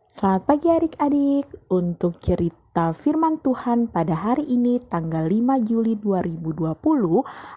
Selamat pagi adik-adik. Untuk cerita firman Tuhan pada hari ini tanggal 5 Juli 2020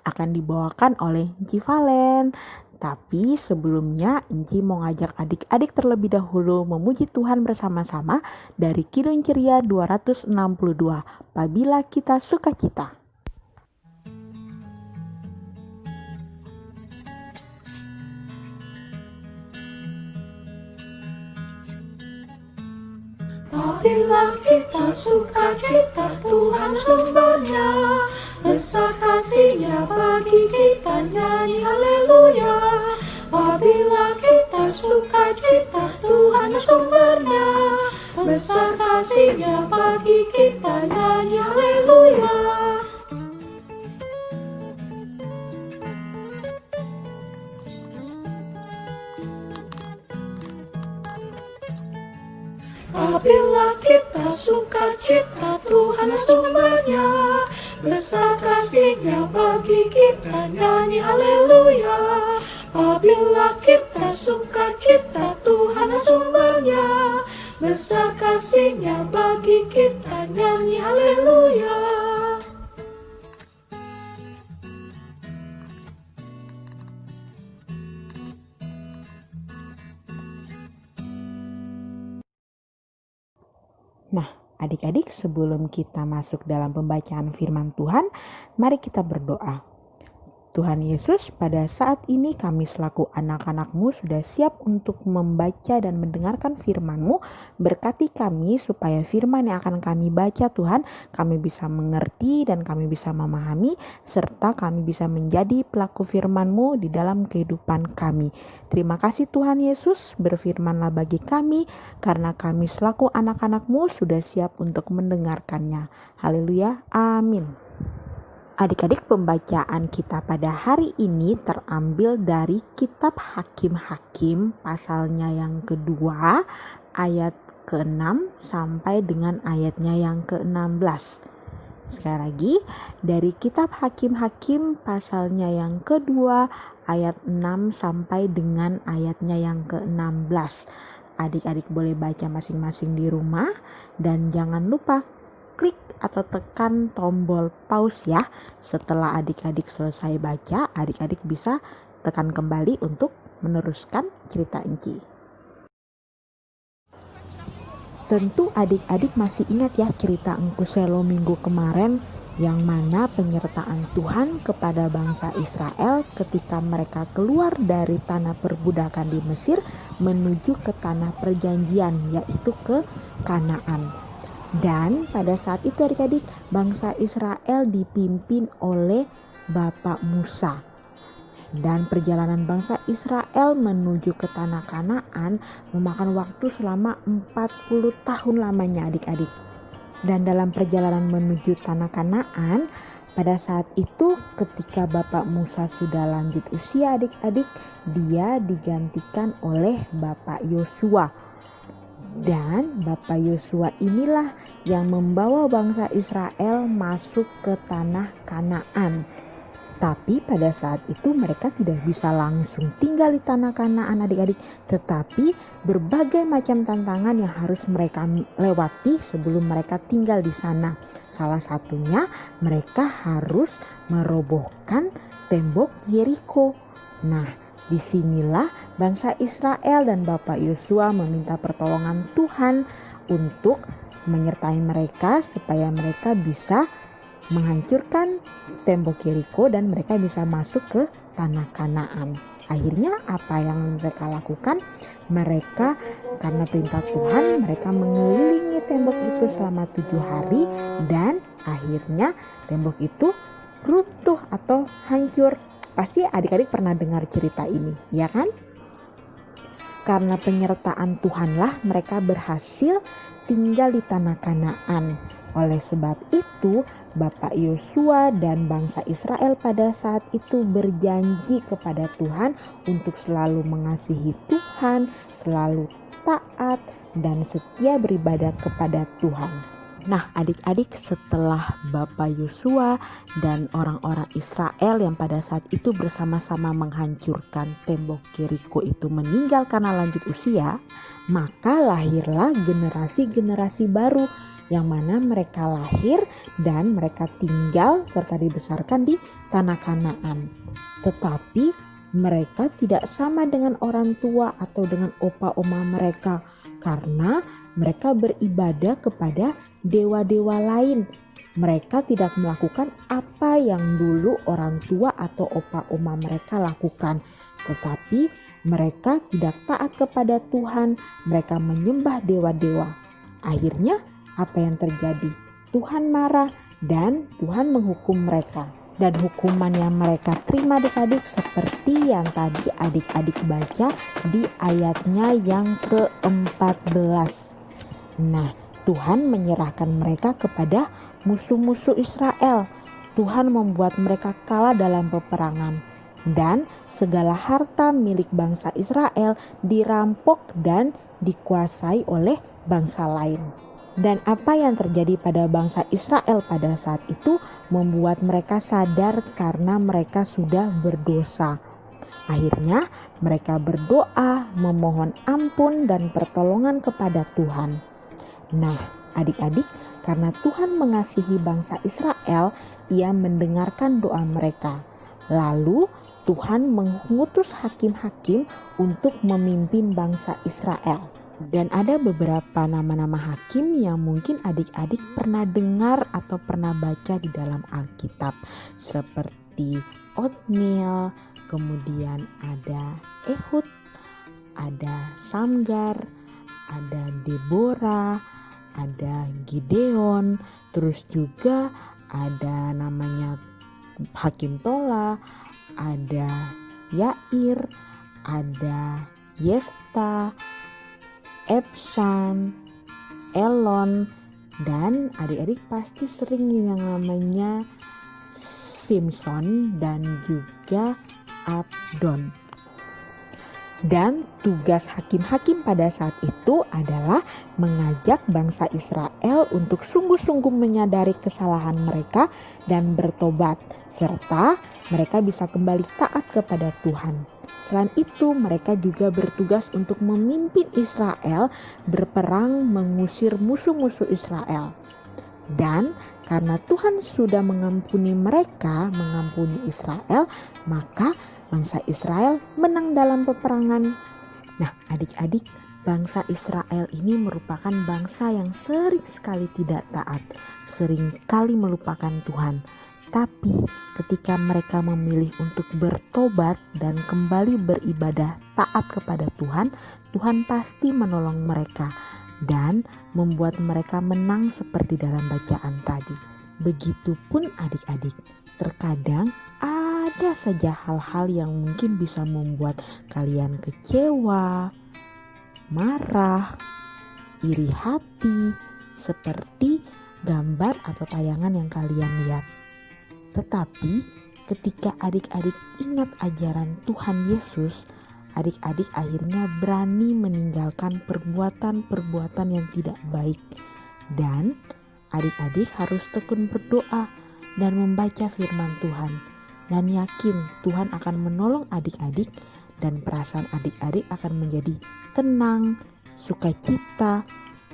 akan dibawakan oleh Enci Valen. Tapi sebelumnya Enci mau ngajak adik-adik terlebih dahulu memuji Tuhan bersama-sama dari Kidung Ceria 262. Apabila kita sukacita. Apabila kita sukacita, Tuhan sumbernya, besar kasih-Nya bagi kita, nyanyi haleluya. Apabila kita sukacita, Tuhan sumbernya, besar kasih-Nya bagi kita, nyanyi haleluya. Apabila kita sukacita, Tuhan sumbernya, besar kasih-Nya bagi kita, nyanyi haleluya. Apabila kita sukacita, Tuhan sumbernya, besar kasih-Nya bagi kita, nyanyi haleluya. Nah, adik-adik, sebelum kita masuk dalam pembacaan firman Tuhan, mari kita berdoa. Tuhan Yesus, pada saat ini kami selaku anak-anak-Mu sudah siap untuk membaca dan mendengarkan firman-Mu. Berkati kami supaya firman yang akan kami baca, Tuhan, kami bisa mengerti dan kami bisa memahami, serta kami bisa menjadi pelaku firman-Mu di dalam kehidupan kami. Terima kasih Tuhan Yesus, berfirmanlah bagi kami, karena kami selaku anak-anak-Mu sudah siap untuk mendengarkannya. Haleluya, amin. Adik-adik, pembacaan kita pada hari ini terambil dari kitab Hakim-Hakim pasalnya yang kedua ayat ke-6 sampai dengan ayatnya yang ke-16. Sekali lagi, dari kitab Hakim-Hakim pasalnya yang kedua ayat 6 sampai dengan ayatnya yang ke-16. Adik-adik boleh baca masing-masing di rumah dan jangan lupa klik atau tekan tombol pause ya. Setelah adik-adik selesai baca, adik-adik bisa tekan kembali untuk meneruskan cerita Enci. Tentu adik-adik masih ingat ya cerita Engku Selo minggu kemarin, yang mana penyertaan Tuhan kepada bangsa Israel ketika mereka keluar dari tanah perbudakan di Mesir menuju ke tanah perjanjian, yaitu ke Kanaan. Dan pada saat itu adik-adik, bangsa Israel dipimpin oleh Bapak Musa. Dan perjalanan bangsa Israel menuju ke tanah Kanaan memakan waktu selama 40 tahun lamanya adik-adik. Dan dalam perjalanan menuju tanah Kanaan, pada saat itu ketika Bapak Musa sudah lanjut usia adik-adik, dia digantikan oleh Bapak Yosua. Dan Bapak Yosua inilah yang membawa bangsa Israel masuk ke tanah Kanaan. Tapi pada saat itu mereka tidak bisa langsung tinggal di tanah Kanaan adik-adik, tetapi berbagai macam tantangan yang harus mereka lewati sebelum mereka tinggal di sana. Salah satunya mereka harus merobohkan tembok Yeriko. Nah, disinilah bangsa Israel dan Bapak Yosua meminta pertolongan Tuhan untuk menyertai mereka supaya mereka bisa menghancurkan tembok Yeriko dan mereka bisa masuk ke tanah Kanaan. Akhirnya apa yang mereka lakukan? Mereka karena perintah Tuhan mereka mengelilingi tembok itu selama 7 hari dan akhirnya tembok itu runtuh atau hancur. Pasti adik-adik pernah dengar cerita ini, ya kan? Karena penyertaan Tuhanlah mereka berhasil tinggal di tanah Kanaan. Oleh sebab itu, Bapak Yosua dan bangsa Israel pada saat itu berjanji kepada Tuhan untuk selalu mengasihi Tuhan, selalu taat dan setia beribadah kepada Tuhan. Nah, adik-adik, setelah Bapak Yosua dan orang-orang Israel yang pada saat itu bersama-sama menghancurkan tembok Yeriko itu meninggal karena lanjut usia, maka lahirlah generasi-generasi baru yang mana mereka lahir dan mereka tinggal serta dibesarkan di tanah Kanaan. Tetapi mereka tidak sama dengan orang tua atau dengan opa-oma mereka karena mereka beribadah kepada dewa-dewa lain. Mereka tidak melakukan apa yang dulu orang tua atau opa-oma mereka lakukan, tetapi mereka tidak taat kepada Tuhan. Mereka menyembah dewa-dewa. Akhirnya apa yang terjadi? Tuhan marah dan Tuhan menghukum mereka. Dan hukuman yang mereka terima adik-adik seperti yang tadi adik-adik baca di ayatnya yang ke-14. Nah, Tuhan menyerahkan mereka kepada musuh-musuh Israel. Tuhan membuat mereka kalah dalam peperangan. Dan segala harta milik bangsa Israel dirampok dan dikuasai oleh bangsa lain. Dan apa yang terjadi pada bangsa Israel pada saat itu membuat mereka sadar karena mereka sudah berdosa. Akhirnya mereka berdoa memohon ampun dan pertolongan kepada Tuhan. Nah, adik-adik, karena Tuhan mengasihi bangsa Israel, Ia mendengarkan doa mereka. Lalu Tuhan mengutus hakim-hakim untuk memimpin bangsa Israel. Dan ada beberapa nama-nama hakim yang mungkin adik-adik pernah dengar atau pernah baca di dalam Alkitab. Seperti Otniel, kemudian ada Ehud, ada Samgar, ada Deborah, ada Gideon, terus juga ada namanya Hakim Tola, ada Yair, ada Yefta, Ebsan, Elon, dan adik-adik pasti sering yang namanya Simpson dan juga Abdon. Dan tugas hakim-hakim pada saat itu adalah mengajak bangsa Israel untuk sungguh-sungguh menyadari kesalahan mereka dan bertobat, serta mereka bisa kembali taat kepada Tuhan. Selain itu, mereka juga bertugas untuk memimpin Israel berperang mengusir musuh-musuh Israel. Dan karena Tuhan sudah mengampuni mereka, mengampuni Israel, maka bangsa Israel menang dalam peperangan. Nah, adik-adik, bangsa Israel ini merupakan bangsa yang sering sekali tidak taat, sering kali melupakan Tuhan. Tapi ketika mereka memilih untuk bertobat dan kembali beribadah taat kepada Tuhan, Tuhan pasti menolong mereka dan membuat mereka menang seperti dalam bacaan tadi. Begitupun adik-adik, terkadang ada saja hal-hal yang mungkin bisa membuat kalian kecewa, marah, iri hati, seperti gambar atau tayangan yang kalian lihat. Tetapi ketika adik-adik ingat ajaran Tuhan Yesus, adik-adik akhirnya berani meninggalkan perbuatan-perbuatan yang tidak baik. Dan adik-adik harus tekun berdoa dan membaca firman Tuhan. Dan yakin Tuhan akan menolong adik-adik dan perasaan adik-adik akan menjadi tenang, sukacita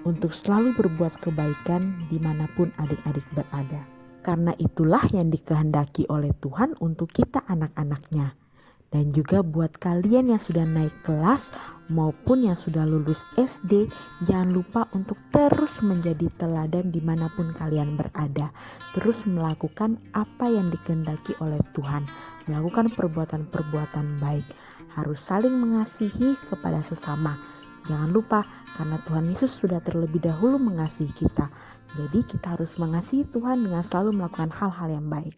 untuk selalu berbuat kebaikan dimanapun adik-adik berada. Karena itulah yang dikehendaki oleh Tuhan untuk kita anak-anaknya. Dan juga buat kalian yang sudah naik kelas maupun yang sudah lulus SD, jangan lupa untuk terus menjadi teladan dimanapun kalian berada. Terus melakukan apa yang dikehendaki oleh Tuhan. Melakukan perbuatan-perbuatan baik. Harus saling mengasihi kepada sesama. Jangan lupa karena Tuhan Yesus sudah terlebih dahulu mengasihi kita. Jadi kita harus mengasihi Tuhan dengan selalu melakukan hal-hal yang baik.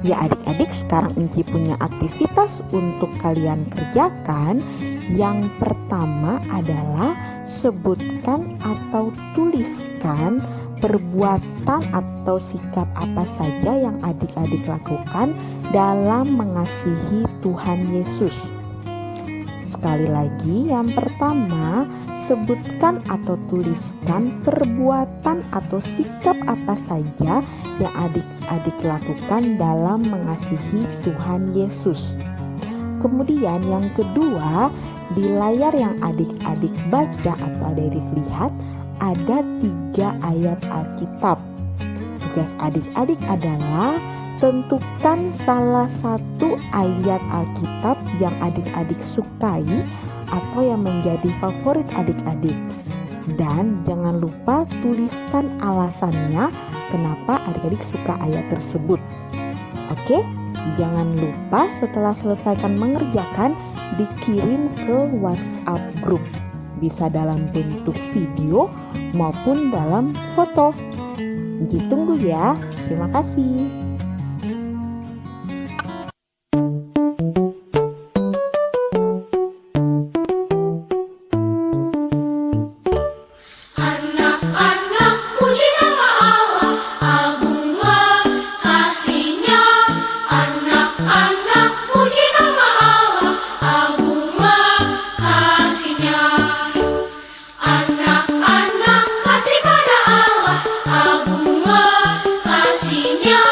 Ya adik-adik, sekarang Enci punya aktivitas untuk kalian kerjakan. Yang pertama adalah sebutkan atau tuliskan perbuatan atau sikap apa saja yang adik-adik lakukan dalam mengasihi Tuhan Yesus. Sekali lagi, yang pertama sebutkan atau tuliskan perbuatan atau sikap apa saja yang adik-adik lakukan dalam mengasihi Tuhan Yesus. Kemudian yang kedua, di layar yang adik-adik baca atau adik-adik lihat ada 3 ayat Alkitab. Tugas adik-adik adalah tentukan salah satu ayat Alkitab yang adik-adik sukai atau yang menjadi favorit adik-adik. Dan jangan lupa tuliskan alasannya kenapa adik-adik suka ayat tersebut. Oke, jangan lupa setelah selesaikan mengerjakan dikirim ke WhatsApp grup. Bisa dalam bentuk video maupun dalam foto. Tunggu ya. Terima kasih. Anak-anak puji nama Allah, agunglah kasih-Nya. Anak-anak puji nama Allah, agunglah kasih-Nya. Anak-anak kasih pada Allah, agunglah kasih-Nya.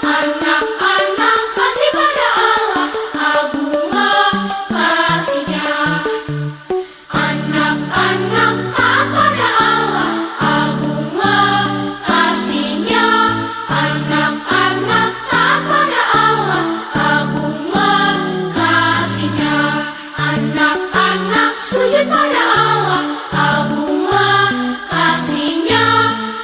Anak-anak kasih pada Allah, agunglah kasih-Nya. Anak-anak taat pada Allah, agunglah kasih-Nya. Anak-anak taat pada Allah, agunglah kasih-Nya. Anak-anak sujud pada Allah, agunglah kasih-Nya.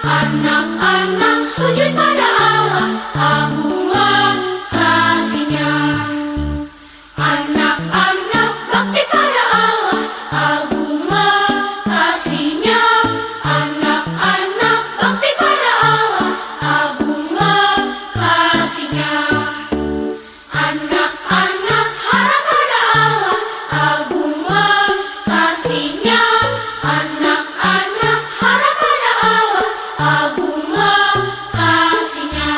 Anak-anak sujud pada Allah, agunglah kasih-Nya. Anak-anak bakti pada Allah, agunglah kasih-Nya. Anak-anak bakti pada Allah, agunglah kasih-Nya. Anak-anak harap pada Allah, agunglah kasih-Nya. Anak-anak harap pada Allah, agunglah kasih-Nya.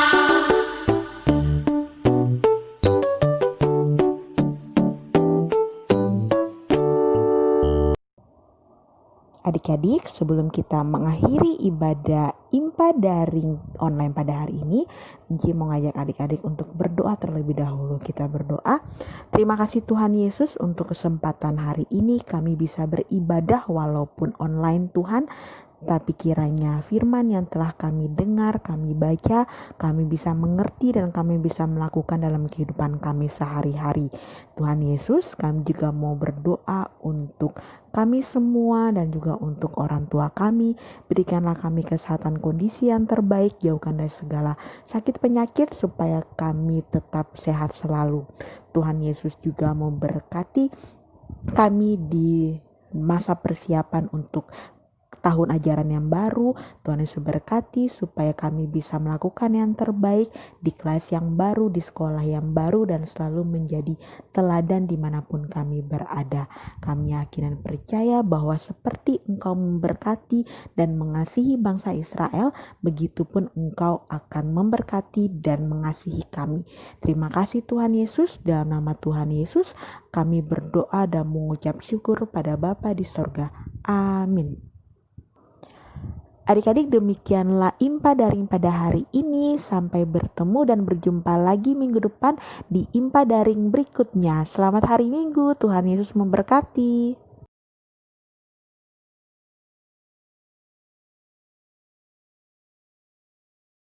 Adik-adik, sebelum kita mengakhiri ibadah IMPA daring online pada hari ini, Inci mau ngajak adik-adik untuk berdoa terlebih dahulu. Kita berdoa. Terima kasih Tuhan Yesus untuk kesempatan hari ini kami bisa beribadah walaupun online Tuhan. Tapi kiranya firman yang telah kami dengar, kami baca, kami bisa mengerti dan kami bisa melakukan dalam kehidupan kami sehari-hari. Tuhan Yesus, kami juga mau berdoa untuk kami semua dan juga untuk orang tua kami. Berikanlah kami kesehatan kondisi yang terbaik, jauhkan dari segala sakit penyakit supaya kami tetap sehat selalu. Tuhan Yesus juga memberkati kami di masa persiapan untuk tahun ajaran yang baru. Tuhan Yesus berkati supaya kami bisa melakukan yang terbaik di kelas yang baru, di sekolah yang baru, dan selalu menjadi teladan dimanapun kami berada. Kami yakin dan percaya bahwa seperti Engkau memberkati dan mengasihi bangsa Israel, begitupun Engkau akan memberkati dan mengasihi kami. Terima kasih Tuhan Yesus. Dalam nama Tuhan Yesus kami berdoa dan mengucap syukur pada Bapa di sorga. Amin. Adik-adik, demikianlah IMPA daring pada hari ini. Sampai bertemu dan berjumpa lagi minggu depan di IMPA daring berikutnya. Selamat hari Minggu, Tuhan Yesus memberkati.